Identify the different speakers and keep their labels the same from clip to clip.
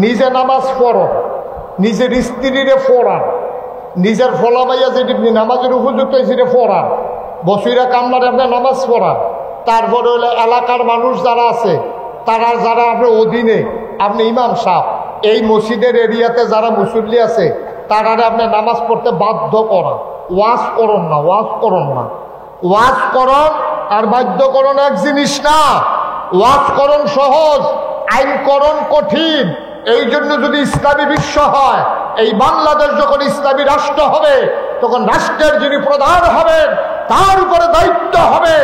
Speaker 1: নিজে নামাজ পড়ো, নিজের স্ত্রীরে পড়ান, নিজের ফলাবাইয়া যেটি নামাজের উপযুক্ত সেটা পড়ান, বসিরা কামলারে আপনি নামাজ পড়ান। তারপরে হলে এলাকার মানুষ যারা আছে তারা যারা আপনার অধীনে, আপনি ইমাম সাহেব, এই মসজিদের এরিয়াতে যারা মুসল্লি আছে তারারে আপনি নামাজ পড়তে বাধ্য করান। ওয়াজ করুন না, ওয়াজ করুন না, ওয়াজ করণ আর বাধ্যকরণ এক জিনিস না। ওয়াজ করণ সহজ, আইনকরণ কঠিন। এই জন্য যদি ইসলামী বিশ্ব হয়, এই বাংলাদেশ যখন ইসলামী রাষ্ট্র হবে, তখন রাষ্ট্রের যিনি প্রধান হবেন তার উপরে দায়িত্ব হবে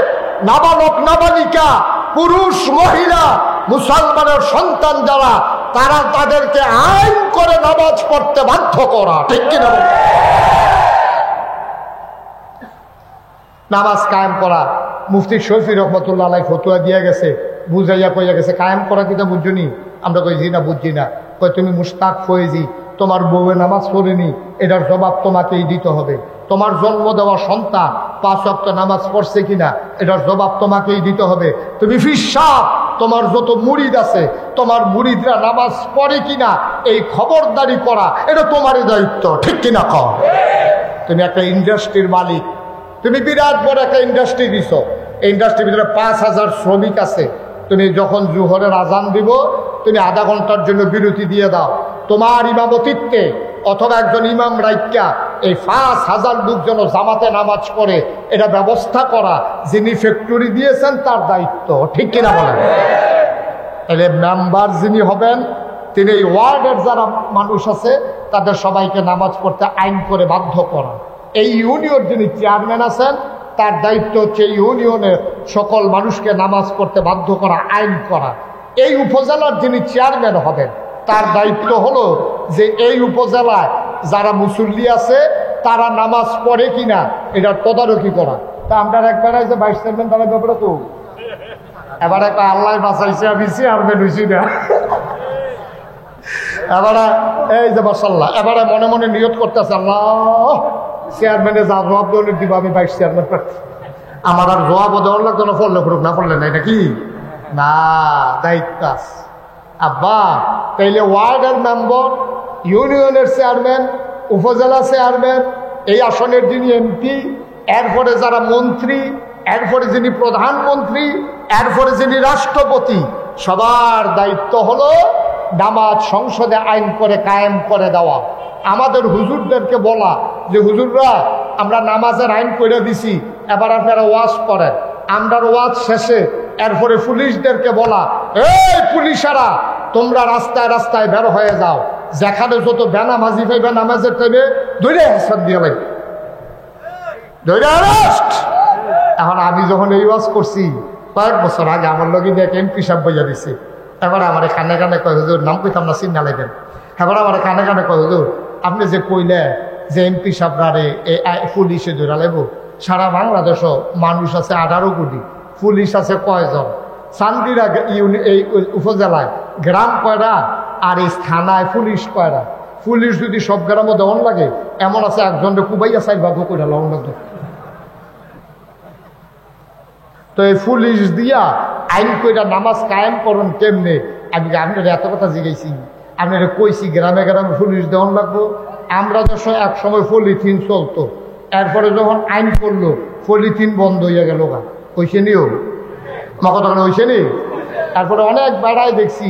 Speaker 1: নাবালক নাবালিকা, পুরুষ মহিলা, মুসলমানের সন্তান যারা, তারা তাদেরকে আইন করে নামাজ পড়তে বাধ্য করা। ঠিক কিনা? নামাজ কায়েম করা, মুফতি শফি রহমতুল্লাহ আলাইহি ফতোয়া দিয়ে গেছে, বুঝাইয়া কইয়া গেছে কায়েম করা কিনা বুঝছনি? আমরা কইছি না, বুঝছি না। কই তুমি মুশতাক ফয়েজি, তোমার বউয়ে নামাজ পড়েনি, এটার জবাব তোমাকেই দিতে হবে। তোমার জন্ম দেওয়া সন্তান 5 ওয়াক্ত নামাজ পড়ছে কিনা, এটার জবাব তোমাকেই দিতে হবে। তুমি ফিসাব, তোমার যত মুরিদ আছে, তোমার মুরিদরা নামাজ পড়ে কিনা এই খবরদারি করা, এটা তোমারই দায়িত্ব। ঠিক কিনা কও? তুমি একটা ইন্ডাস্ট্রির মালিক, তুমি বিরাট বড় একটা ইন্ডাস্ট্রি দিছ, এই ইন্ডাস্ট্রির ভিতরে 5000 শ্রমিক আছে। তুমি যখন জোহরের আজান দিব, তুমি আধা ঘন্টার জন্য বিরতি দিয়ে দাও তোমার ইমামতিত্বে, অথবা একজন ইমাম রাইকা এই 5000 লোক যেন জামাতে নামাজ পড়ে, এটা ব্যবস্থা করা যিনি ফ্যাক্টরি দিয়েছেন তার দায়িত্ব। ঠিক কিনা বলেন? তাহলে মেম্বার যিনি হবেন তিনি এই ওয়ার্ডের যারা মানুষ আছে তাদের সবাইকে নামাজ পড়তে আইন করে বাধ্য করা। এই ইউনিয়ন যিনি চেয়ারম্যান আছেন তার দায়িত্ব হচ্ছে ইউনিয়নের সকল মানুষকে নামাজ পড়তে বাধ্য করা, আইন করা। এই উপজেলার যিনি চেয়ারম্যান হবেন তার দায়িত্ব হলো যে এই উপজেলায় যারা মুসল্লি আছে তারা নামাজ পড়ে কিনা এটার তদারকি করা। তা আমরা একবার যে ভাইস চেয়ারম্যান তারা ব্যাপারে তো এবার একটা আল্লাহ বাঁচাইছে, আমি চেয়ারম্যান হয়েছি না। এবারে এই যে মাশাআল্লাহ, এবারে মনে মনে নিয়ত করতেছে, আল্লাহ চেয়ারম্যানে যা জবাব দেওয়ার দিব আমি ভাইস চেয়ারম্যান প্রার্থী, আমার আর জবাবও দেওয়ার লাগতো না, পড়লে করুক, না পড়লে নাই, নাকি না? দায়িত্ব আছে আব্বা। তাইলে ওয়ার্ডের মেম্বার, ইউনিয়নের চেয়ারম্যান, উপজেলা চেয়ারম্যান, এই আসনের যিনি এমপি, এরপরে যারা মন্ত্রী, এরপরে যিনি প্রধানমন্ত্রী, এরপরে যিনি রাষ্ট্রপতি, সবার দায়িত্ব হলো নামাজ সংসদে আইন করে কায়েম করে দেওয়া। আমাদের হুজুরদেরকে বলা যে হুজুররা আমরা নামাজের আইন করে দিছি, এবার আপনারা ওয়াজ করেন। আমরা ওয়াজ শেষে এরপরে পুলিশদেরকে বলা, এই পুলিশেরা তোমরা রাস্তায় রাস্তায় বের হয়ে যাও, যেখানে যত বেনামাজি পাইবে নামাজের টাইমে ধরে হাসান দিয়ে লাগবে, ধরে অ্যারেস্ট। এখন আমি যখন এই ওয়াজ করছি কয়েক বছর আগে, আমার লগে এক এমপি সাহেব বইয়া দিছে। এবার আমার কানে কানে কয় হুজুর, নাম কইতাম না, চিন্তা লাগবেন। এবার আমার কানে কানে কয় হুজুর আপনি যে কইলে যে এমপি সাহেবরারে পুলিশে ধরা লাগব, সারা বাংলাদেশও মানুষ আছে 18 কোটি, পুলিশ আছে কয়জন? চান্দিরা এই উপজেলায় গ্রাম কয়টা আর এই থানায় পুলিশ কয়টা? পুলিশ যদি সব গ্রামে দেওয়ান লাগে, এমন আছে একজনকে কুবাইয়া 4 ভাগ করে লওয়ান লাগবে। তো এই পুলিশ দিয়া আইন কইরা নামাজ কায়েম করুন কেমনে? আমি আপনার এত কথা জিজ্ঞাসি, আপনারা কইছি গ্রামে গ্রামে পুলিশ দেওয়ান লাগবো। আমরা যখন এক সময় পলিথিন চলতো, এরপরে যখন আইন করলো পলিথিন বন্ধ হইয়া গেল, হয়েছে নিও কথা হয়েছে নি। তারপরে অনেক বেড়ায় দেখছি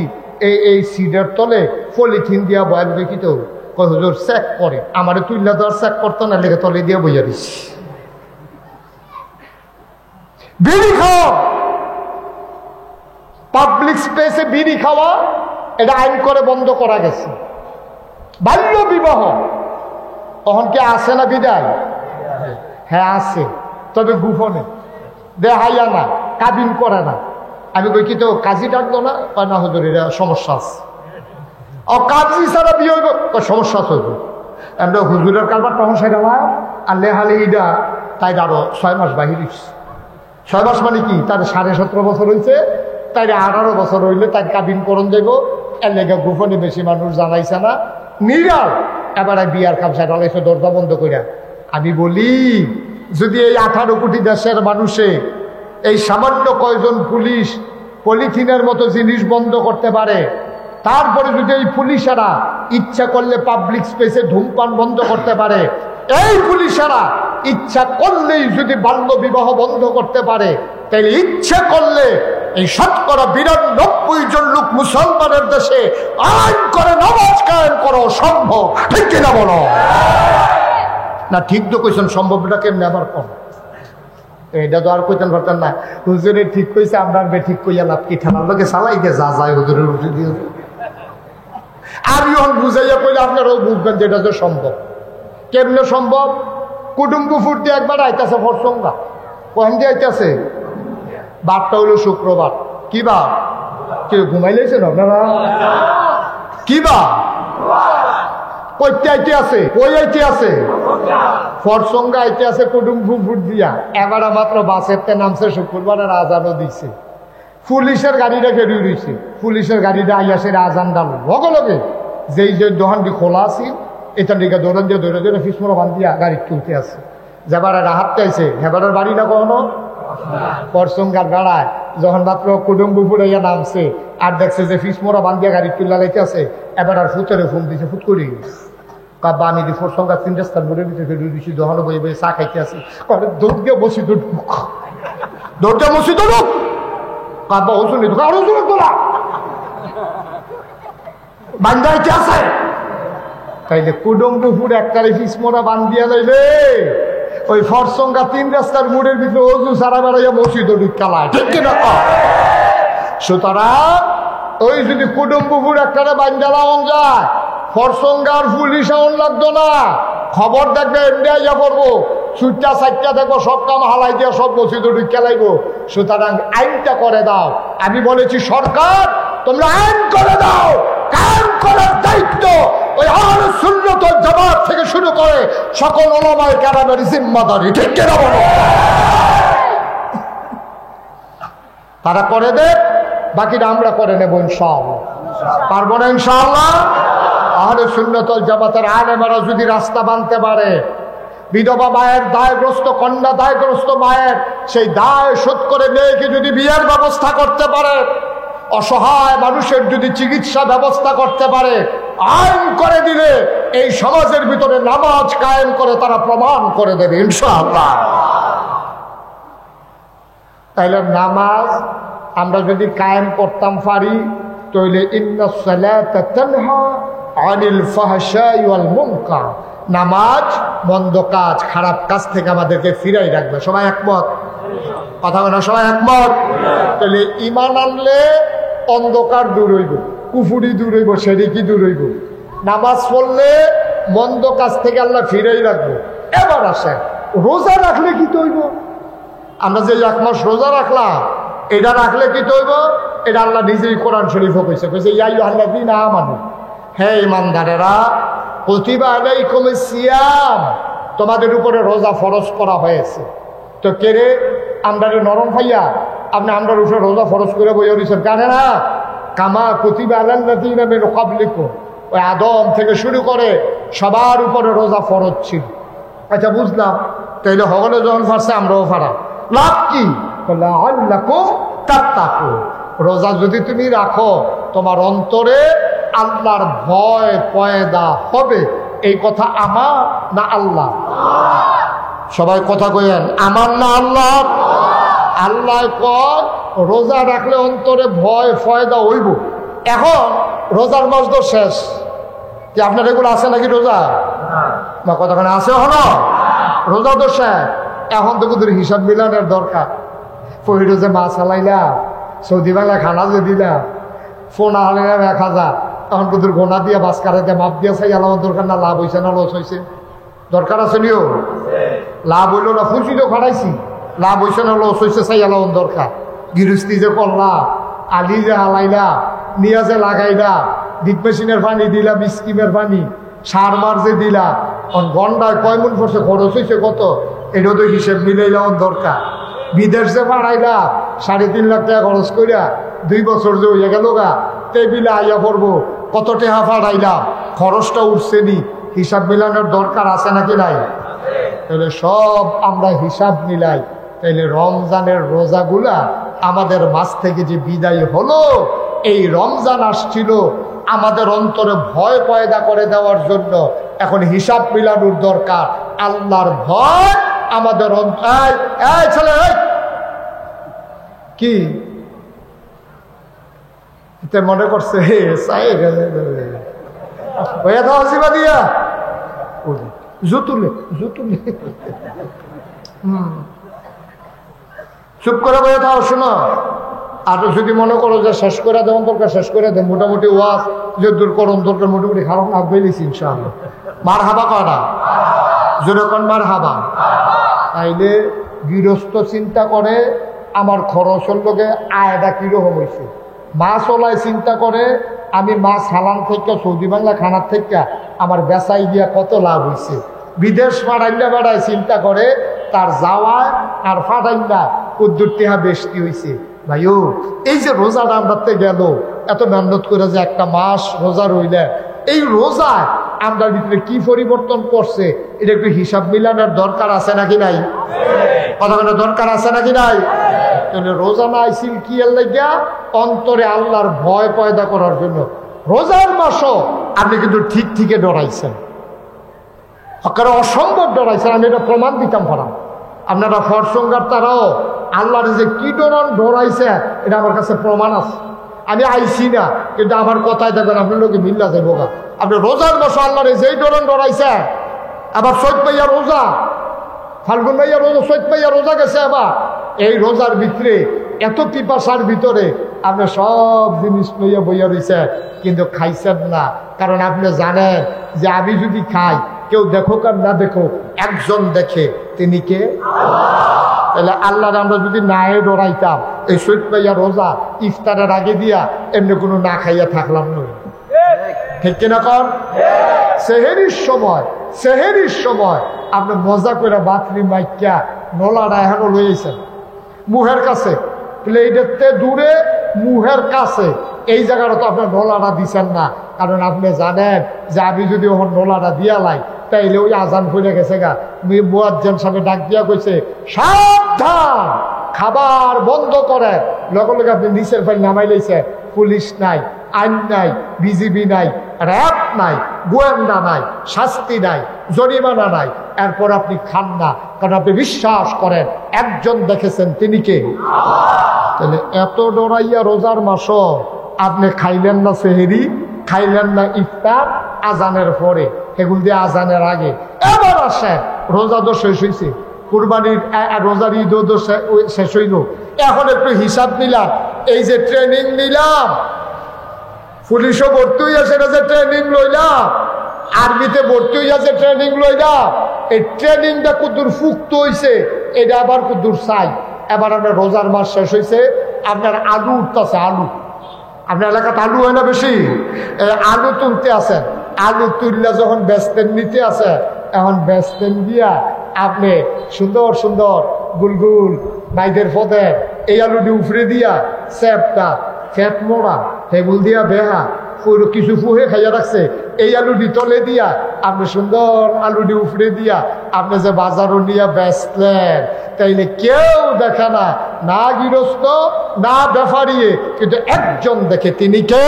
Speaker 1: এই সিডের তলে পলিথিন দিয়া বয়াল দেখি, তো হুজুর চেক করে, আমারে তুইলা দেওয়ার চেক করতো না, লেগে তলে দিয়ে বইয়া দিস। বিড়ি খাওয়া, পাবলিক স্পেসে বিড়ি খাওয়া, এটা আইন করে বন্ধ করা গেছে। বাল্য বিবাহ তখন কি আছে না বিদায়? হ্যাঁ আছে, তবে গোপনে দেখাইয়া না, কাবিন করে না। আমি কই কি তো কাজী ডাকবো না? না হুজুর এটা সমস্যা আছে। ও কাজী ছাড়া বিয়ে হইব, সমস্যা হইব। আমরা হুজুরের কারবার তখন সেটা আর লেহালি ইডা তাই আরো 6 মাস বাহির হইছে। 6 মাস মানে কি, তার 17.5 বছর হয়েছে, তাই 18 বছর হইলে তাই কাবিন করণ দেব। এর লেগে গোপনে বেশি মানুষ জানাইছে না, নিরাল এবারে বিয়ার কামসা ঢালাইছে দরজা বন্ধ কইরা। আমি বলি যদি এই 18 কোটি দেশের মানুষে এই সামান্য কয়জন পুলিশ পলিথিনের মতো জিনিস বন্ধ করতে পারে, তারপরে যদি এই পুলিশেরা ইচ্ছা করলে পাবলিক স্পেসে ধূমপান বন্ধ করতে পারে, এই পুলিশেরা ইচ্ছা করলেই যদি বাল্য বিবাহ বন্ধ করতে পারে, তাহলে ইচ্ছা করলে এই ৯৯ জন লোক মুসলমানের দেশে আইন করে নামাজ কায়েম করা সম্ভব। ঠিক কিনা বলো? না ঠিক তো কইছেন, সম্ভবটা কেমনি আবার কম? এটা তো আর কইতেন পারতেন না, হুজুরের ঠিক কইছে, আমরা ঠিক কইয়া লাভ কি? ঠান্ডার লোকে চালাই গে যা যায় হুজুরের উঠে দিয়ে। আমি যখন বুঝাইয়া কইলে আপনারাও বুঝবেন যে এটা যে সম্ভব। কেমনে সম্ভব? কুটুম্ব ফুর্তি একবার আইতাছে ফরসঙ্গা, কখন দিয়ে আইতাছে? বারটা হইল শুক্রবার। কি বার? কেউ ঘুমাইলেছেন আপনারা? কি বার? কইতে আইতে আছে, কই আইতে আছে? ফরসঙ্গা আইতে আছে কুটুম্ব ফুট দিয়া। এবার মাত্র বাসেরতে নামছে, শুক্রবারের আজানও দিচ্ছে। পুলিশের গাড়িটা বেরিয়ে রয়েছে, পুলিশের গাড়িটা আইয়াসে আজান ডাল লগে লগে যেই যে দোকানটি খোলা আছে এটা দিকে দৌড়ান দিয়ে দৌড়ে দৌড়ে ফিসমোড়া বান্ধিয়া গাড়ি তুলতে আছে। যাবার হাত চাইছে হেবারের বাড়ি না কখনো পরসঙ্গার বেড়ায় যখন মাত্র কুটুম্ব ফুড়াইয়া নামছে আর দেখছে যে ফিসমোড়া বান্ধিয়া গাড়ি তুল্লা লাইতে আছে, এবার আর ফুতেরে ফোন দিছে, ফুট করি কাবা আমি দি ফরসঙ্গা ৩ রাস্তার মোড়ের ভিতরে বেরিয়ে দিচ্ছি, দোকানে বই বই চা খাইতে আসি, দৌড় দিয়ে বসি দৌড়টা বসি দৌড় কাবা ওষুধ আরো জোরে তোলা বান্ধাইতে আছে। তাইলে কুটুম্বপুর একটারে ফিসমোড়া বান্ধিয়া লাইলে ওই ফরসঙ্গা ৩ রাস্তার মোড়ের ভিতরে অজু সারা বেড়াইয়া মসজিদ কালায়। ঠিক কিনা? সুতরাং ওই যদি কুটুম্বপুর একটারে বান্ধা লাগান যায়, ফরসঙ্গার পুলিশ আউন লাগতো না, খবর দেখবে ইন্ডিয়া পড়বো, ছুটটা সাইটটা দেখবো, সব কাম হালাই দিয়া সব মসজিদ খেলাইবো। সুতরাং আইনটা করে দাও। আমি বলেছি সরকার তোমরা আইন করে দাও, কায়েম করার দায়িত্ব ওই আহলে সুন্নাত ওয়াল জামাত থেকে শুরু করে সকল উলামায়ে কেরামের জিম্মাদারি। ঠিক কিনা বলো? তারা করে দেয়, বাকিটা আমরা করে নেব ইনশাআল্লাহ। পারবো না ইনশাআল্লাহ? আহলে সুন্নাত ওয়াল জামাতের আলেমেরা যদি রাস্তা বানতে পারে, বিধবা মায়ের দায়গ্রস্ত, কন্যা দায়গ্রস্ত মায়ের সেই দায় শোধ করে মেয়েকে যদি বিয়ের ব্যবস্থা করতে পারে, অসহায় মানুষের যদি চিকিৎসা ব্যবস্থা করতে পারে, আইন করে দিলে এই সমাজের ভিতরে নামাজ কায়েম করে তারা প্রমাণ করে দেবে ইনশাআল্লাহ। তাইলে নামাজ আমরা যদি কায়েম করতাম পারি, তাহলে ইন্নাস সালাতা তানহা আনিল ফাহশাই ওয়াল মুনকার, নামাজ মন্দ কাজ খারাপ কাজ থেকে আমাদেরকে ফিরাই রাখবে। সবাই একমত? কথা বলে সবাই একমত? তাহলে ঈমান আনলে অন্ধকার দূর হইব, কুফুরি দূর হইব, শিরকি দূর হইব। নামাজ পড়লে মন্দ কাজ থেকে আল্লাহ ফিরাই রাখবো। এবার আসে রোজা রাখলে কি হইব? আমরা যে 1 মাস রোজা রাখলাম, এটা রাখলে কি হইব? এটা আল্লাহ নিজেই কোরআন শরীফ কইছে, কইছে ইয়া আইয়ুহাল্লাযীনা আমানু, হে ঈমানদারেরা, কুতিবা আলাইকুমুস সিয়াম, তোমাদের উপরে রোজা ফরজ করা হয়েছে। তো কেরে আমরা নরম ভাইয়া আপনি আমরা উপরে রোজা ফরজ করে বইয়া দিয়েছেন কেন না? কামা কুতিবা আলাল্লাযীনা মিন ক্বাবলিকুম, ওই আদম থেকে শুরু করে সবার উপরে রোজা ফরজ ছিল। আচ্ছা বুঝলাম, তাইলে হগলে যখন ফারছে আমরাও ফারা, লাভ কি? লাআল্লাকুম তাত্তাকুন, রোজা যদি তুমি রাখো তোমার অন্তরে আল্লাহর ভয় পয়দা হবে। এই কথা আমার না আল্লাহ? সবাই কথা কইেন, আমার না আল্লাহ? আল্লাহ কয় রোজা রাখলে অন্তরে ভয় ফয়দা হইব। এখন রোজার মাস তো শেষ, কি আপনার এগুলো আছে নাকি রোজা? না কতখানে আছে হলো রোজা তো শেষ। এখন তো কিন্তু হিসাব মিলানোর দরকার। পহিরো যে মাছ হালাইলা, সৌদি বাংলা খানা যে দিলাম, ফোন হালাইলাম 1000, তখন কিন্তু গোনা দিয়া বাস কারাইতে মাপ দিয়া চাই আলাম দরকার না? লাভ হয়েছে না লস হয়েছে? দরকার আছে নিও, লাভ হইল না ফুসি তো খাড়াইছি, লাভ হয়েছে না লস হয়েছে চাই আলাম দরকার। গৃহস্থী যে করলা, আলি যে হালাইলা, নিয়া যে লাগাইলা, ডিপ মেশিনের পানি দিলা, স্কিমের পানি, সার মার যে দিলা, ঘন্টায় কয় মন পড়ছে, খরচ হয়েছে কত, এটাও তো হিসেব মিলাইলাম দরকার। বিদেশ যে পাঠাইলা 3.5 লাখ টাকা খরচ করিয়া 2 বছর যে হইয়া গেল গা, টেবিলে আইয়া পড়বো, কত টাকা পাঠাইলাম, খরচটা উঠছে নি, হিসাব মিলানোর দরকার আছে নাকি নাই? তাহলে সব আমরা হিসাব মিলাই, তাইলে রমজানের রোজাগুলা আমাদের মাঝ থেকে যে বিদায় হলো, এই রমজান আসছিল আমাদের অন্তরে ভয় পয়দা করে দেওয়ার জন্য এখন হিসাব মিলানোর দরকার। আল্লাহর ভয় আমাদের ছেলে কি মনে করছে দিয়া জুতুলে জুতুলে চুপ করে বয়ে থাও, শোনো। আর যদি মনে করো যে শেষ করে দেওয়ার দরকার শেষ করে দেন, মোটামুটি ওয়াজ যে দূর করুন দরকার মোটামুটি খারাপ না বেরিয়েছি ইনশাআল্লাহ। মার হাবা কয়টা যেরকম মার হাবা। তাইলে গৃহস্থ চিন্তা করে আমার খরচের লোকে আয়টা কিরকম হয়েছে, মাছ ওলায় চিন্তা করে আমি মাছ হালান থেকে সৌদি বাংলা খানার থেকে আমার বেচাই দিয়া কত লাভ হয়েছে, বিদেশ ফাটাইলা বেড়ায় চিন্তা করে তার যাওয়া আর ফাটাইলা কদ্দুর টেহা বেশি হয়েছে। ভাইও এই যে রোজাটা আমরা গেল এত মেহনত করে যে একটা মাস রোজা রইলে, এই রোজায় আমরা ভিতরে কি পরিবর্তন করছে এটা একটু হিসাব মিলানোর দরকার আছে নাকি নাই? কথা বলার দরকার আছে নাকি নাই? রোজা না আইসিল কি লাগিয়া অন্তরে আল্লাহর ভয় পয়দা করার জন্য। রোজার মাসও আপনি কিন্তু ঠিক ঠিকই ডরাইছেন, অসম্ভব ডরাইছেন। আমি এটা প্রমাণ দিতাম পারাম। আপনারা ফরসঙ্গার তারাও আল্লাহর যে কি ডরাইছে এটা আমার কাছে প্রমাণ আছে। আমি আইসি না কিন্তু আমার কথায় দেখবেন আপনার লোকে মিল্লা যাইব গা। আপনি রোজার মাসে আল্লাহর যেই ডরাইছে, আবার চৈত পাইয়া রোজা, ফাল্গুন ভাইয়া রোজা, চৈত পাইয়া রোজা গেছে। আবার এই রোজার ভিতরে এত পিপাসার ভিতরে আপনি সব জিনিস লইয়া বইয়া রয়েছে কিন্তু খাইছেন না। কারণ আপনি জানেন যে আমি যদি খাই কেউ দেখুক আর না দেখুক একজন দেখে, তিনি কে? তাহলে আল্লাহর আমরা যদি নায়ে ডরাইতাম এই চৈত পাইয়া রোজা ইফতারের আগে দিয়া এমনি কোনো না খাইয়া থাকলাম না, ঠিক কিনা কর? সেহেরির সময় আপনি মজা করে বাতরি মাইকা নলাটা এখনো লইয়েছেন মুহের কাছে, প্লেটের দূরে মুহের কাছে, এই জায়গাটা তো আপনার নলাটা দিচ্ছেন না। কারণ আপনি জানেন যে আমি যদি ওখান নলাটা দিয়া লাই তাইলে ওই আজান ফুলে গেছে গা। মুয়াজ্জিন সাহেব ডাক দিয়া কইছে সাবধান, খাবার বন্ধ করে। লগে লগে আপনি নিচের ফাইল নামাই লাইছে, পুলিশ নাই, আইন নাই, বিজিবি নাই, র্যাব নাই, গোয়েন্দা নাই, শাস্তি নাই, জরিমানা নাই, এরপর আপনি খান না। কারণ আপনি বিশ্বাস করেন একজন দেখেছেন, তিনি কে? তাহলে এত ডরাইয়া রোজার মাসও আপনি খাইলেন না সেহেরি, খাইলেন না ইফতার আজানের পরে, এগুলো দিয়ে আজানের আগে। এবার আসেন রোজা তো শেষ হয়েছে, কুরবানির রোজার ঈদও তো শেষ হইল। এখন একটু হিসাব নিলাম, এই যে ট্রেনিং নিলাম, পুলিশও ভর্তি হইয়াছে যে ট্রেনিং লইলাম, আর্মিতে ভর্তি হইয়াছে ট্রেনিং লইলাম, এই ট্রেনিংটা কতদূর ফুক্ত হয়েছে এটা আবার কতদূর চাই। এবার আপনার রোজার মাস শেষ হয়েছে, আপনার আলু উঠতেছে, আলু আপনার এলাকাতে আলু হয় না বেশি, আলু তুলতে আছেন, আলু তুললে যখন বেচতেন নিতে আছে, এখন বেচতেন দিয়া আপনি সুন্দর সুন্দর গুলগুল মাইদের পদে এই আলুটি উফরে দিয়া স্যাপটা ফ্যাট মোড়া টেবুল দিয়া বেহা পুরো কিছু ফুহে খাইয়া রাখছে, এই আলুটি তলে দিয়া আপনি সুন্দর আলুটি উফরে দিয়া আপনি যে বাজারও নিয়ে বেচলেন, তাইলে কেউ দেখে না, না গৃহস্থ না ব্যাপারিয়ে, কিন্তু একজন দেখে, তিনি কে?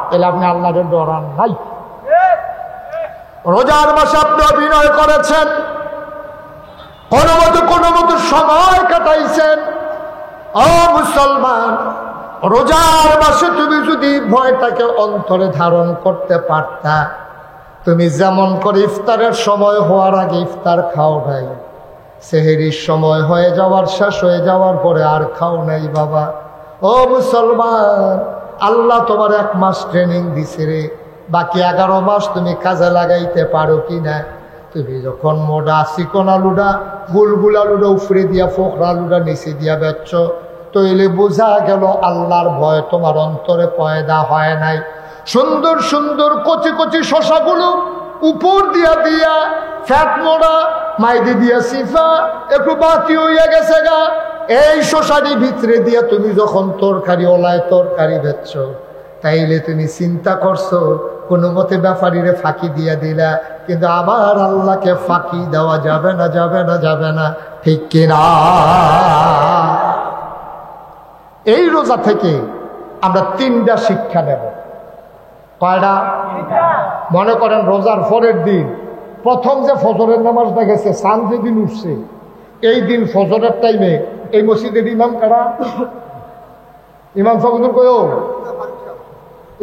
Speaker 1: তাহলে আপনি আল্লাহর ডরান নাই। রোজার মাসে আপনি অভিনয় করেছেন, কোনো মতো সময় কাটাইছেন। ও মুসলমান, রোজার মাসে তুমি যদি ভয়টাকে অন্তরে ধারণ করতে পারতা, তুমি যেমন করে ইফতারের সময় হওয়ার আগে ইফতার খাও নাই, সেহেরির সময় হয়ে যাওয়ার শেষ হয়ে যাওয়ার পরে আর খাও নাই বাবা। ও মুসলমান, আল্লাহ তোমার 1 মাস ট্রেনিং দিছে রে, বাকি 11 মাস তুমি কাজে লাগাইতে পারো কিনা? তুমি যখন মোটা চিকন আলুটা গুলগুল আলুটা উফরে দিয়া ফোকরা আলুটা নিচে দিয়া বেচছ, তৈলে বোঝা গেল আল্লাহর ভয় তোমার অন্তরে পয়দা হয় নাই। সুন্দর সুন্দর কচি কচি শশাগুলো উপর দিয়া দিয়া ফ্যাট মোড়া মাইদি দিয়া সিফা একটু বাকি হইয়া গেছে গা, এই শশারি ভিতরে দিয়া তুমি যখন তরকারি ওলায় তরকারি বেচছ, তাইলে তুমি চিন্তা করছো কোনো মতে ব্যাপারীরে ফাঁকি দিয়া দিলা, কিন্তু আবার আল্লাহকে ফাঁকি দেওয়া যাবে না, যাবে না, যাবে না, ঠিক কিনা? এই রোজা থেকে আমরা 3টা শিক্ষা নেব। কয়টা? মনে করেন রোজার পরের দিন প্রথম যে ফজরের নামাজটা গেছে, চাঁদ যেদিন উঠছে, এই দিন ফজরের টাইমে এই মসজিদের ইমাম কারা? ইমাম সাহুদুর কয়ও?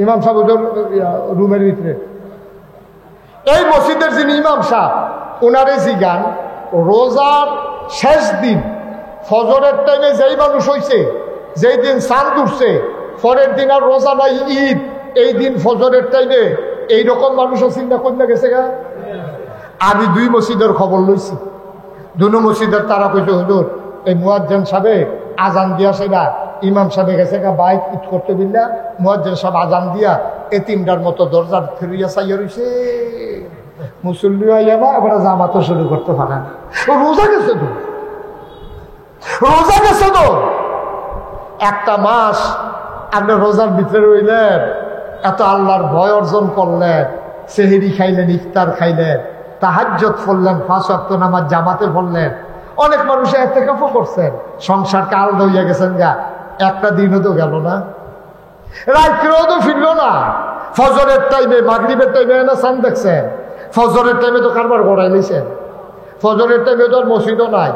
Speaker 1: ইমাম সাহুদুর রুমের ভিতরে এই মসজিদের যিনি ইমাম সাহেব, ওনারে জিগান রোজার শেষ দিন ফজরের টাইমে যেই মানুষ হয়েছে, যেই দিন চাঁদ উঠছে, পরের দিন আর রোজা নাই, ঈদ, এই দিন ফজরের টাইমে এইরকম মানুষও চিন্তা করে গেছে গা। আমি 2 মসজিদের খবর লইছি, 2 মসজিদের তারা কইছে হুজুর এই মুয়াজ্জিন সাহেব আজান দিয়া সেটা ইমাম সাহেব গেছে গা বাইক ঈদ করতে বিল্লা, মুয়াজ্জিন সাহেব আজান দিয়া এতিমটার মতো দরজার ফিরিয়া চাইয়া রইছে, মুসল্লি আইয়া না এবার জামাতও শুরু করতে পারে না। রোজা গেছে তো, রোজা গেছে তো। একটা মাস আপনি রোজার ভিতরে রইলেন, এত আল্লাহর ভয় অর্জন করলেন, সেহরি খাইলেন, ইফতার খাইলেন, তাহাজ্জুদ পড়লেন, 5 ওয়াক্ত নামাজ জামাতে পড়লেন, অনেক মানুষ ইতিকাফও করছেন, সংসার কাল হইয়া গেছেন গা, একটা দিনও তো গেল না, রাত্রেও তো ফিরল না। ফজরের টাইমে মাগরিবের টাইমে না চাঁদ দেখছেন, ফজরের টাইমে তো কারবার গড়াই নিয়েছেন, ফজরের টাইমে তো আর মসজিদও নাই।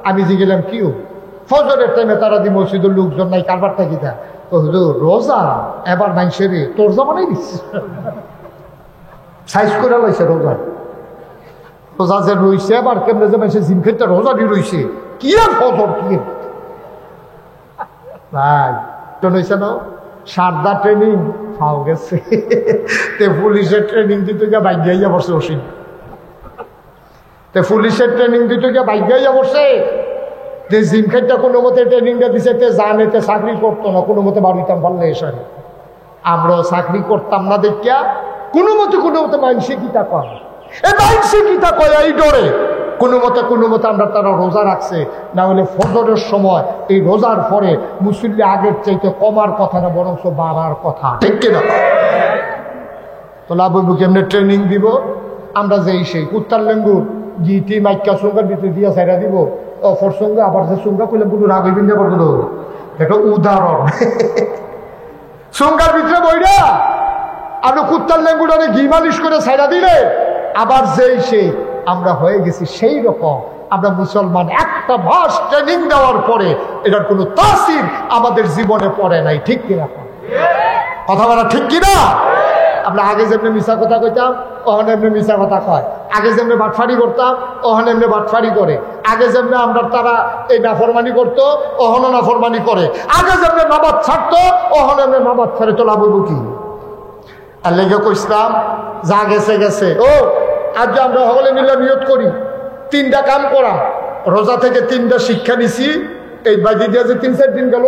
Speaker 1: আমি জিগেলাম কিউ ফজরের টাইমে তারা দি মসজিদের লোকজন নাই, কারবার থাকি তা হুজুর রোজা এবার মানুষের তোর জমানাই দিচ্ছে, সাইজ করে লাইছে রোজা, রোজা যে রইছে আবার কেমনে যে মানুষের জিম খেতে রোজা দিয়ে রইছে, কি আর ফজর কি ভাই তো নইছে না। সারদা ট্রেনিং পাও গেছে, তে পুলিশের ট্রেনিং দিতে গিয়ে বাইক গাইয়া বসে ওসিন, তে পুলিশের ট্রেনিং দিতে গিয়ে বাইক গাইয়া বসে, যে জিম খাইটা কোনো মতে ট্রেনিংটা দিছে, তে জানে তে চাকরি করতো না, কোনো মতে বাড়িতাম পারলে এসে আমরাও চাকরি করতাম না দেখিয়া কোনো মতে মানসি কিতা কয়, এই মানসি কিতা কয় এই ডরে কোনো মতে আমরা তারা রোজা রাখছে, না হলে ফজরের সময় এই রোজার পরে মুসল্লি আগের চাইতে কমার কথা না, বরং বাড়ার কথা, ঠিক কিনা? তো লাভবু কেমনে ট্রেনিং দিব আমরা, যে সেই কুত্তার লেঙ্গুর জিটি মাইকা সঙ্গার ভিতরে দিয়া সাইরা দিব, অফর সঙ্গে আবার যে সঙ্গা করলে পুরো রাগ হইবেন যাবার কোনো একটা উদাহরণ। সঙ্গার ভিতরে বইরা আপনি কুত্তার লেঙ্গুটারে ঘি মালিশ করে সাইরা দিলে আবার যেই সেই আমরা হয়ে গেছি সেই রকম। আমরা মুসলমান, একটা মাস ট্রেনিং দেওয়ার পরে এটার কোনো তাসির আমাদের জীবনে পড়ে নাই, ঠিক কিনা? কথা বলা ঠিক কিনা? আমরা আগে যেমনি মিশা কথা কইতাম, ওখানে এমনি মিশা কথা কয়, আগে যেমনি বাটফারি করতাম, ওখানে এমনি বাটফারি করে, আগে যেমনি আমরা তারা এই নাফরমানি করতো, ওখানে নাফরমানি করে, আগে যেমনি নামাজ ছাড়তো, ওখানে এমনি নামাজ ছাড়ে। তো লাভ হইব কি? আর লেগে কইসলাম যা গেছে গেছে। ও আজ আমরা সকলে মিলে নিয়ত করি 3টা কাম করা, রোজা থেকে 3টা শিক্ষা নিছি, এই বাজি দিয়া যে 3-4 দিন গেল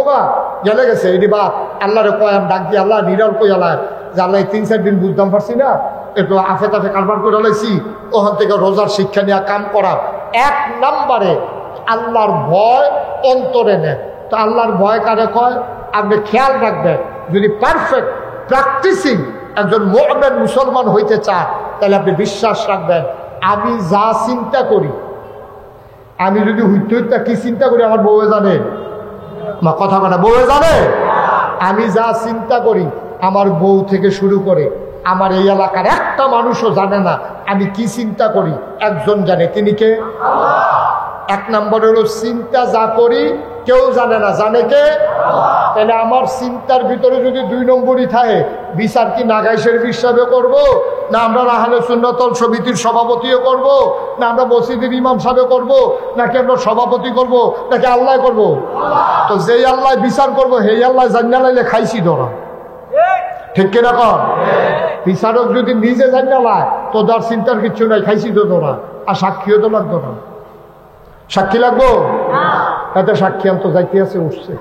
Speaker 1: গেলে গেছে, এটি বাপ আল্লাহরে কয়াম ডাক দিয়ে আল্লাহ নিরাল কই আল্লাহ যে আল্লাহ 3-4 দিন বুঝতাম পারছি না, একটু আফে তাফে কারবার করে লাইছি, ওখান থেকে রোজার শিক্ষা নিয়ে কাম করা। 1 নম্বরে আল্লাহর ভয় অন্তরে নেন। তো আল্লাহর ভয় কারে কয়? আপনি খেয়াল রাখবেন, যদি পারফেক্ট প্র্যাকটিসিং একজন মুমিন মুসলমান হইতে চান, তাহলে আপনি বিশ্বাস রাখবেন আমি যা চিন্তা করি, আমি যদি হইতে কি চিন্তা করি আমার বউয়ে জানে, কথা কথা বউয়ে জানে, আমি যা চিন্তা করি আমার বউ থেকে শুরু করে আমার এই এলাকার একটা মানুষও জানে না আমি কি চিন্তা করি, একজন জানে, তিনি কে? 1 নম্বর হলো চিন্তা যা করি কেউ জানে না, জানে কে? তাহলে আমার চিন্তার ভিতরে যদি 2 নম্বরই থাকে, বিচার কি নাগাইশের হিসাবে করব, না আমরা আহলে সুন্নাতুল সমিতির সভাপতিও করব, না আমরা মসজিদের ইমাম সাহেব করব, নাকি আমরা সভাপতি করব, নাকি আল্লাহ করব? তো যেই আল্লাহ বিচার করব সেই আল্লাহ জানিয়ে লাইলে খাইছি ধরা, ঠিক কিনা কর? বিচারক যদি নিজে জানিয়ে লায় তো তার চিন্তার কিচ্ছু নাই, খাইছি তো ধরা। আর সাক্ষীও তো লাগতো না, সাক্ষী লাগবো? এতে সাক্ষী আনতো যাইতে আছে, উঠছে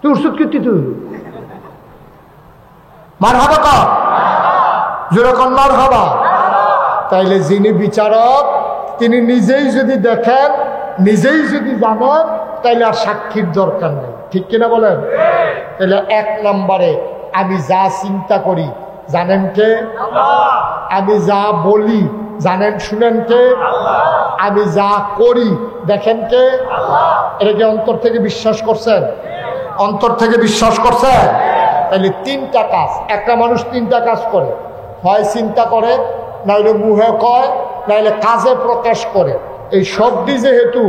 Speaker 1: তুই উঠছত কীর্তি, তুই মার হবা কা যেরকম মার হবা। তাইলে যিনি বিচারক তিনি নিজেই যদি দেখেন, নিজেই যদি জানেন, তাইলে আর সাক্ষীর দরকার নেই, ঠিক কিনা বলেন? তাহলে 1 নম্বরে আমি যা চিন্তা করি জানেন কে? আমি যা বলি জানেন শুনেন কে? আমি যা করি দেখেন কে? এটা কি অন্তর থেকে বিশ্বাস করছেন? অন্তর থেকে বিশ্বাস করছেন? তাহলে তিনটা কাজ, একটা মানুষ তিনটা কাজ করে, হয় চিন্তা করে, নাইলে মুহে কয়, নাইলে কাজে প্রকাশ করে। এই শব্দই যেহেতু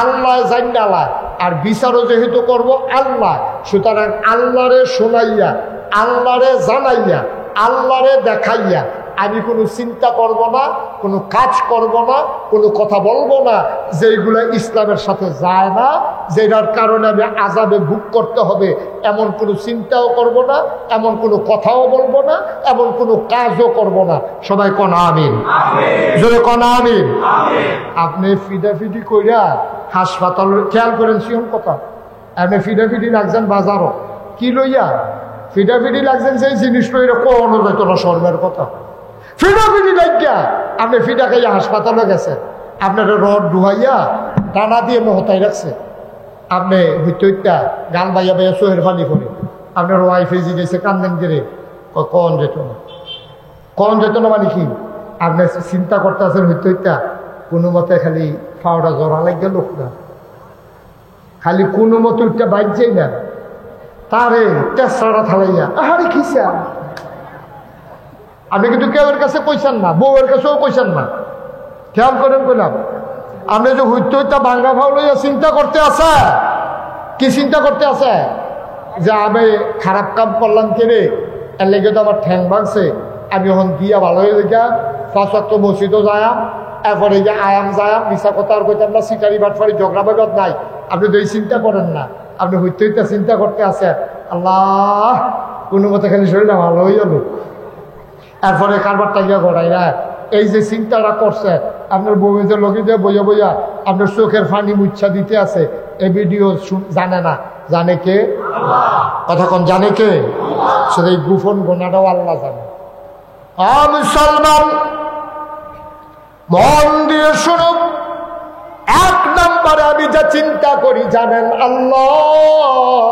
Speaker 1: আল্লাহ জান্নালায় আর বিচারও যেহেতু করব আল্লাহ, সুতরাং আল্লাহরে শোনাইয়া, আল্লাহরে জানাইয়া, আল্লাহরে দেখাইয়া আমি কোনো চিন্তা করব না, কোনো কাজ করব না, কোনো কথা বলবো না যেগুলো ইসলামের সাথে যায় না, যেটার কারণে আমি আযাবে ভোগ করতে হবে, এমন কোনো চিন্তাও করব না, এমন কোনো কথাও বলবো না, এমন কোনো কাজও করব না। সবাই কোন আমিন, জোরে কোন আমিন। আপনি ফিডাফিডি কইরা হাসপাতাল, খেয়াল করেন সিয়ন কথা, আপনি ফিডাফিডি লাগছেন বাজারও, কি লইয়া ফিডাফিডি লাগছেন সেই জিনিস লইয়া কোনো যেত না শর্মের কথা। ফিডাফিডি লাগিয়া আপনি ফিডা খাইয়া হাসপাতালে গেছেন, আপনার রড ডুহাইয়া টানা দিয়ে নহতাই রাখছে, আপনি হইতা গান বাইয়া বাইয়া সোহের ফানি করে আপনার ওয়াইফে জি গেছে কান্দেন গেলে কন যেত না, কন যেত না মানে কি আপনি চিন্তা করতে আছেন হইতা কোনো মতে খালি ফাওড়া জড়া লাগিয়া লোক না, খালি কোনো মতে উঠটা বাইক যাই না, তারে তেসরাটা থালাইয়া আহারে খিসা। আপনি কিন্তু কেউ এর কাছে কইছেন না, বউয়ের কাছেও কইছেন না, খেয়াল করেন কইলাম। আপনি যে হইতা ভাঙ্গা ভাও লইয়া চিন্তা করতে আছে, কি চিন্তা করতে আছে যে আমি খারাপ কাম করলাম কেড়ে, এর লেগে তো আমার ঠ্যাং ভাঙছে, আমি এখন গিয়া ভালো হয়ে দেখা 5 ওয়াক্ত মসজিদও যায়াম, এরপরে যে আয়াম যায়াম, মিশা কথা আর কইতাম না, শিকারি বাটফারি ঝগড়া বাগত নাই। আপনি তো এই চিন্তা করেন না, আপনি হইতে চিন্তা করতে আছে আল্লাহ কোনো মতে খালি শরীরটা ভালো হয়ে গেল, এরপরে কারবারটা গিয়া গড়াই না। এই যে চিন্তাটা করছে আপনার বউ যে লগে দিয়ে বইয়া বইয়া আপনার চোখের ফানি মুচ্ছা দিতে আছে, এই ভিডিও জানে না, জানে কে? কথা কোন জানে কে? সেটা এই গোপন গোনাটাও আল্লাহ জানে। মুসলমান মন দিয়ে শুনুন, 1 নম্বরে আমি যা চিন্তা করি জানেন আল্লাহ,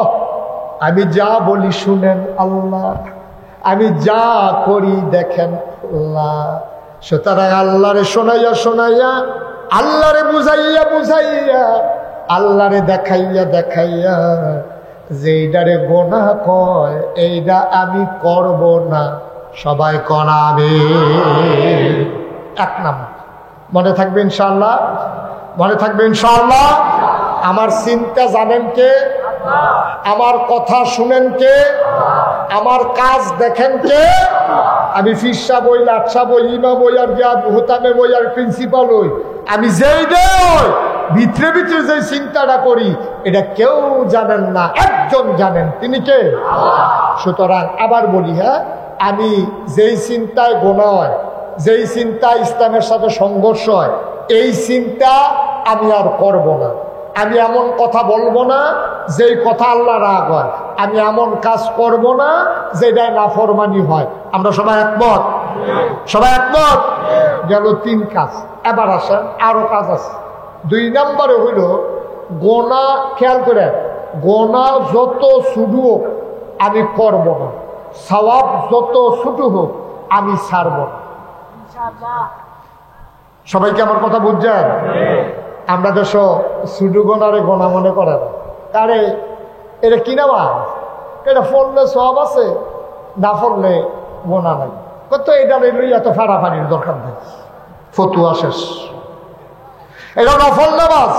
Speaker 1: আমি যা বলি শুনেন আল্লাহ, আমি যা করি দেখেন আল্লাহ। সুতরাং আল্লাহরে শোনাইয়া শোনাইয়া, আল্লাহরে বুঝাইয়া বুঝাইয়া, আল্লাহরে দেখাইয়া দেখাইয়া যে এইটারে গোনাহ কয় এইটা আমি করব না। সবাই কনাবে 1 নম্বর। মনে থাকবে ইনশাআল্লাহ, মনে থাকবে ইনশাআল্লাহ। আমার চিন্তা জানেন কে? আমার কথা শুনেন কে? আমার কাজ দেখেন কে? আমি ফিরসা বই, লাটসা বই, ইমা বই, আর হুতামে বই, আর প্রিন্সিপাল হই, আমি যেই দেই ভিতরে ভিতরে যে চিন্তাটা করি এটা কেউ জানেন না, একজন জানেন, তিনি কে? সুতরাং আবার বলি, হ্যাঁ, আমি যেই চিন্তায় গোনা হয়, যেই চিন্তা ইসলামের সাথে সংঘর্ষ হয়, এই চিন্তা আমি আর করব না। আমি এমন কথা বলবো না যেই কথা আল্লাহ রাগ হয়, আমি এমন কাজ করব না যেটা নাফরমানি হয়। আমরা সবাই একমত? সবাই একমত? গেল 3 কাজ। এবার আসেন আরো কাজ আছে। 2 নম্বরে হইল গোনা। খেয়াল করে, গোনা যত শুরু হোক আমি করব না, সওয়াব যত ছোট হোক আমি ছাড়ব না। সবাইকে আমার কথা বুঝছেন? আমরা দেশ শুধু গোনারে গোনা মনে করে না, আরে এটা কি না, এটা ফললে সব আছে, না ফললে গোনা নাই। কত এটা লই এত ফাড়াফাড়ির দরকার নেই, ফতুয়া শেষ। এটা নফল নামাজ,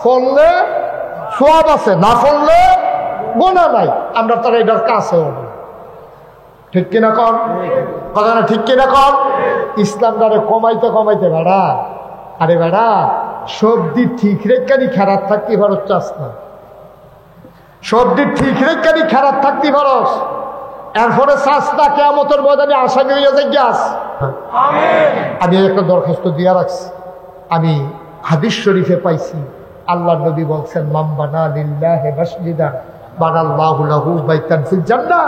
Speaker 1: ফললে সব আছে, না ফললে গোনা নাই। আমরা তারা এটার কাছেও না। ঠিক কিনা কন? কথা না ঠিক কিনা কন? ইসলাম দ্বারা কমাইতে কমাইতে বেড়া, আরে বেড়া সবদি ঠিক রেখানি খারাপ থাকতে পারো, চাস না সবদি ঠিক রেখানি খারাপ থাকতে পারস, এরপরে চাস না কিয়ামতের ময়দানে আসামি হইয়া যাই গ্যাস। আমি একটা দরখাস্ত দিয়া রাখছি, আমি হাদিস শরীফে পাইছি, আল্লাহ নবী বলছেন মান বানা লিল্লাহি মাসজিদান বানাল্লাহু লাহু বাইতান ফিল জান্নাহ,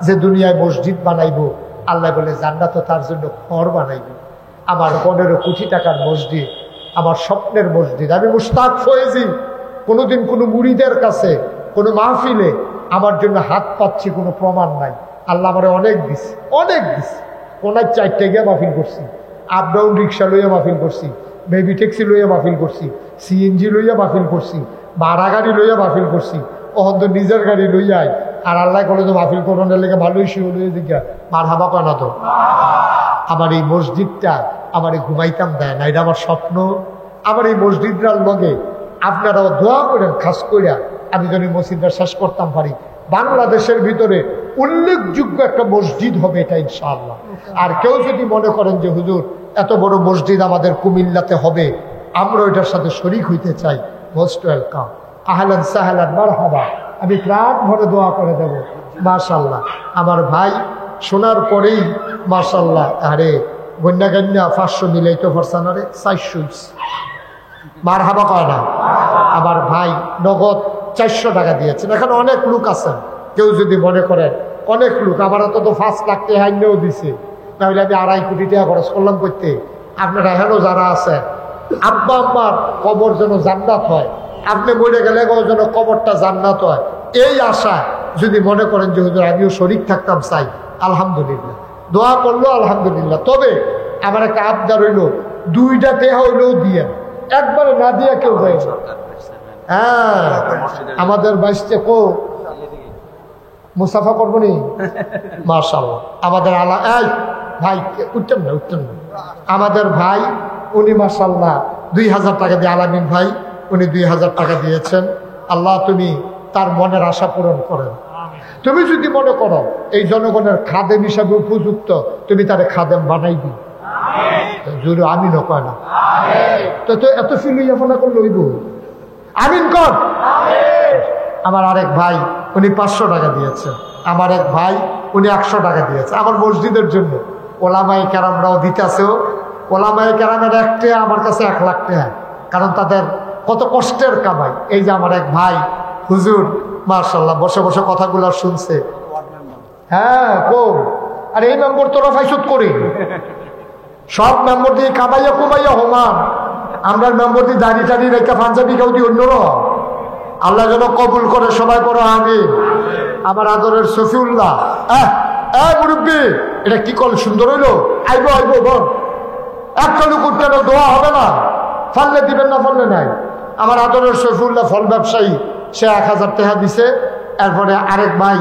Speaker 1: যে দুনিয়ায় মসজিদ বানাইবো আল্লাহ বলে জান্নাতও তার জন্য ঘর বানাইবো। আমার 15 কোটি টাকার মসজিদ, আমার স্বপ্নের মসজিদ। আমি মুশতাক ফয়েজি, কোনোদিন কোনো মুরিদের কাছে কোনো মাহফিলে আমার জন্য হাত পাচ্ছি কোনো প্রমাণ নাই। আল্লাহ আমার অনেক দিছে, অনেক দিছে। কোনায় 4টে গিয়ে মাহফিল করছি, আপ ডাউন রিক্সা লইয়া মাহফিল করছি, বেবি ট্যাক্সি লইয়া মাহফিল করছি, সিএনজি লইয়া মাহফিল করছি, ভাড়া গাড়ি লইয়া মাহফিল করছি, অহন্ত নিজের গাড়ি লইয়াই আর আল্লাহ করে তো মাহফিল করোনার লেগে ভালোই শিওর হয়ে দিকা মার হাবা কয় না তো। আমার এই মসজিদটা আমার ঘুমাইতাম দেয় না, এটা আমার স্বপ্ন। আমার এই মসজিদটার লগে আপনারাও দোয়া করেন, খাস কইরা আমি যদি মসজিদটা শেষ করতাম পারি। বাংলাদেশের ভিতরে উল্লেখযোগ্য একটা মসজিদ হবে এটা ইনশাআল্লাহ। আর কেউ যদি মনে করেন যে হুজুর এত বড় মসজিদ আমাদের কুমিল্লাতে হবে, আমরা ওইটার সাথে শরিক হইতে চাই, মোস্ট ওয়েলকাম, আহলান সাহলান মারহাবা। আমি প্রাণ ভরে দোয়া করে দেব। মাশাআল্লাহ আমার ভাই শোনার পরেই মাশাআল্লাহ, আরে গন্যা গন্যা 500 মিলাই তো ফরসানারে 400 মারহাবা কয় না। আমার ভাই নগদ 400 টাকা দিয়েছেন। এখানে অনেক লোক আছেন, কেউ যদি মনে করেন অনেক লোক, আমার তো 5 লাখ টাকা আইনেও দিছে, তাহলে আমি 2.5 কোটি টাকা খরচ করলাম করতে। আপনারা এখানেও যারা আছেন, আব্বা আম্মার কবর যেন জান্নাত হয়, আপনি মরে গেলে যেন কবরটা জান্নাত হয়, এই আশা যদি মনে করেন যে হুজুর আমিও শরীক থাকতাম চাই, আলহামদুলিল্লাহ, দোয়া করলো আলহামদুলিল্লাহ। তবে আমার একটা আবদার হইল, 2টা টেহা হইলেও দিয়ে, একবারে না দিয়ে কেউ যায় না। হ্যাঁ আমাদের বাইশে কো মুসাফা করবো নি মাশাআল্লাহ। আমাদের এই ভাই উঠতেন না, উঠতেন না। আমাদের ভাই উনি মাশাআল্লাহ 2000 টাকা দিয়ে, আলামিন ভাই উনি 2000 টাকা দিয়েছেন। আল্লাহ তুমি তার মনের আশা পূরণ করেন। তুমি যদি মনে করো এই জনগণের খাদেম হিসাবে উপযুক্ত, তুমি তারে খাদেম বানাইবি। জুড়ে আমিন কয় না তো, এত ফিলিয়াফনা করলে হইব। আমিন কর। আমার আরেক ভাই উনি 500 টাকা দিয়েছেন। আমার এক ভাই উনি 100 টাকা দিয়েছে আমার মসজিদের জন্য। ওলামায়ে কেরামরাও দিতেছেও। ওলামায়ে কেরামের একটা আমার কাছে 1 লাখ টাকা, কারণ তাদের কত কষ্টের কামাই। এই যে আমার এক ভাই হুজুর মাশাআল্লাহ বসে বসে কথাগুলো শুনছে। হ্যাঁ কম। আর এই মেম্বর তোরা ফাইসুত করি, সব মেম্বর দিয়ে কামাইয়া কুমাইয়া হোমান। আমরা মেম্বর দিয়ে দাড়ি টাড়ি রেখা পাঞ্জাবি কেউ দিয়ে অন্যর আল্লাহ যেন কবুল করে, সবাই করো আমিন। আমার আদরের সফিউল্লাহ, মুরব্বী এটা কি কল সুন্দর হইলো, আইবো আইবো বল, একটা লোক উঠতে দোয়া হবে না, ফাললে দিবেন না ফাললে নাই। আমার আদরের সফিউল্লাহ ফল ব্যবসায়ী, সে 1000 টাকা দিছে। এরপরে আরেক ভাই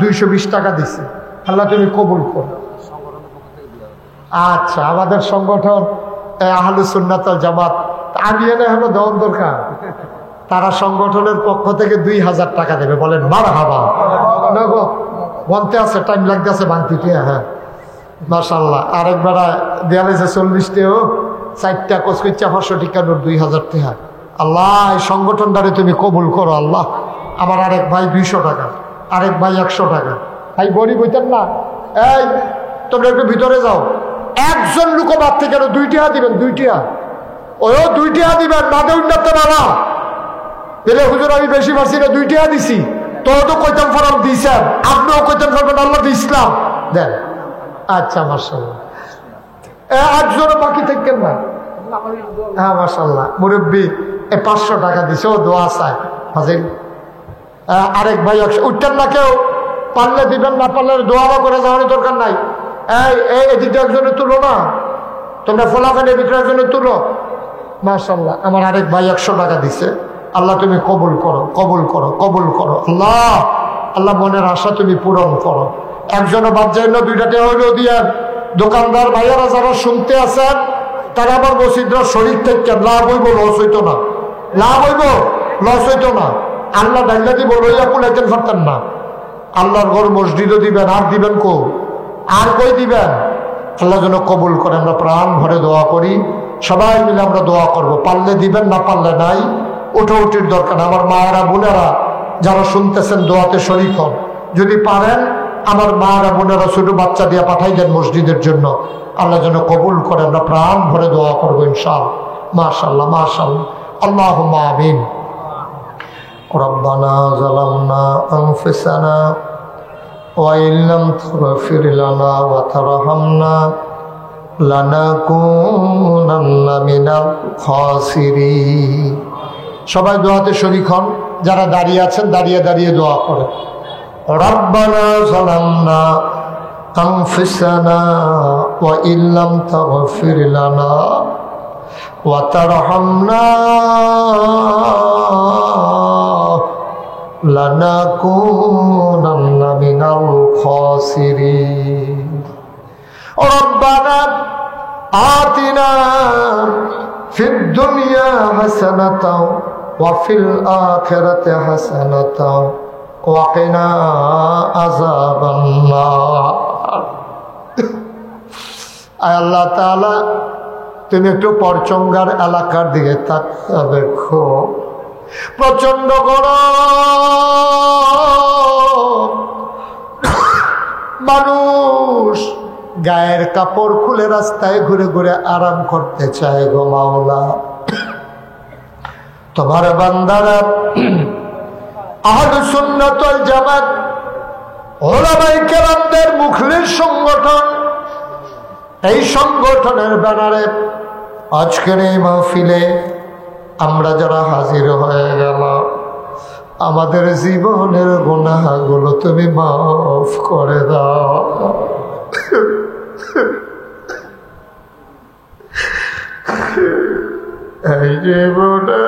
Speaker 1: 220 টাকা দিছে। আল্লাহ তুমি কবুল করো। আচ্ছা আমাদের সংগঠন আহলুস সুন্নাত ওয়াল জামাত, আমি এনে হলো দেওয়ার দরকার, তারা সংগঠনের পক্ষ থেকে 2000 টাকা দেবে। বলেন মারহাবা। বলতে আছে টাইম লাগতেছে বাংতিতে। হ্যাঁ মাশাআল্লাহ। আরেকবার দেয়ালে যে 40টেও 4টা কচকুচ্চা 500 টাকা নোট 2000 টাকা। আল্লাহ এই সংগঠনটারে তুমি কবুল করো আল্লাহ। আমার আরেক ভাই 200 টাকা, আরেক ভাই 100 টাকা। ভাই গরিব হইতেন না, এই তোমরা একটু ভিতরে যাও। একজন লোক বাদ থেকে 2 টাকা দিবেন, 2 টাকা, ওই 2 টাকা দিবেন, না দেউন না বাবা পেলে হুজুর আমি বেশি পারছি না, 2 টাকা দিছি। তো কইতাম ফরম দিয়েছেন, আপনিও কইতাম ফরমেন আল্লাহ ইসলাম দেন। আচ্ছা মাশাআল্লাহ। একজনও বাকি থাকেন না। হ্যাঁ মাশাআল্লাহ। মুরব্বী 500 টাকা দিছে, ও দোয়া চায় হাজির। আরেক ভাই উঠতেন না, কেউ পারলে দিবেন, না পারলে দোয়া করে যাওয়ার দরকার নাই। এই এদিকে একজনে তুলো না, তোমরা ফলাফানের ভিতরে একজনে তুলো। মাশাআল্লাহ। আমার আরেক ভাই 100 টাকা দিছে। আল্লাহ তুমি কবুল করো, কবুল করো, কবুল করো আল্লাহ। আল্লাহ মনের আশা তুমি পূরণ করো। একজনও বাদ যায় না, 2টা টাকা হইলেও দিয়ে। দোকানদার ভাইয়ারা যারা শুনতে আছেন, তারা আমার মসজিদরা শরীর থেকে লাভ হইব, লস হইতো না, লাভ হইব, লস হইতো না। আল্লাহ ডাইলা দিব, লইয়া কুলাইতেন পারতেন না। আল্লাহর ঘর মসজিদও দিবেন, আর দিবেন কো, আর কই দিবেন। আল্লাহ যেন কবুল করে। আমরা প্রাণ ভরে দোয়া করি, সবাই মিলে আমরা দোয়া করব। পারলে দিবেন, না পারলে নাই। উঠোউটির দরকার। আমার মায়েরা বোনেরা যারা শুনতেছেন দোয়াতে শরীক হন। যদি পারেন আমার মায়েরা বোনেরা ছোট বাচ্চা দিয়ে পাঠাই দেন মসজিদের জন্য। আল্লাহ যেন কবুল করে। আমরা প্রাণ ভরে দোয়া করবো ইনশাআল্লাহ। মাশাআল্লাহ মাশাআল্লাহ। আল্লাহুম্মা আমিন। রব্বানা যালামনা আনফুসানা ওয়া ইল্লাম তাগফির লানা ওয়া তারহামনা লানাকুনান্না মিনাল খাসিরিন। সবাই দোয়াতে শরীক হন। যারা দাঁড়িয়ে আছেন দাঁড়িয়ে দাঁড়িয়ে দোয়া করেন। রব্বানা যালামনা আনফুসানা ওয়া ইল্লাম তাগফির লানা ওয়া তারহামনা লানাকুনান্না মিনাল খাসিরিন। রব্বানা আতিনা ফিদ দুনিয়া হাসানাতাও ওয়া ফিল আখিরাতি হাসানাতাও ওয়া কিনা আযাবান নার। আয় আল্লাহ তাআলা, তুমি একটু পরচঙ্গার এলাকার দিকে তাকিয়ে দেখো, প্রচন্ড গরম, মানুষ গায়ের কাপড় খুলে রাস্তায় ঘুরে ঘুরে আরাম করতে চায় গো মাওলা। তোমার বান্দারা আহলুস সুন্নাত ওয়াল জামাত উলামায়ে কেরামদের মুখলিস সংগঠন, এই সংগঠনের ব্যানারে আজকের এই মাহফিলে আমরা যারা হাজির হয়ে গেল, আমাদের জীবনের গুনাহগুলো তুমি মাফ করে দাও। এই জীবনে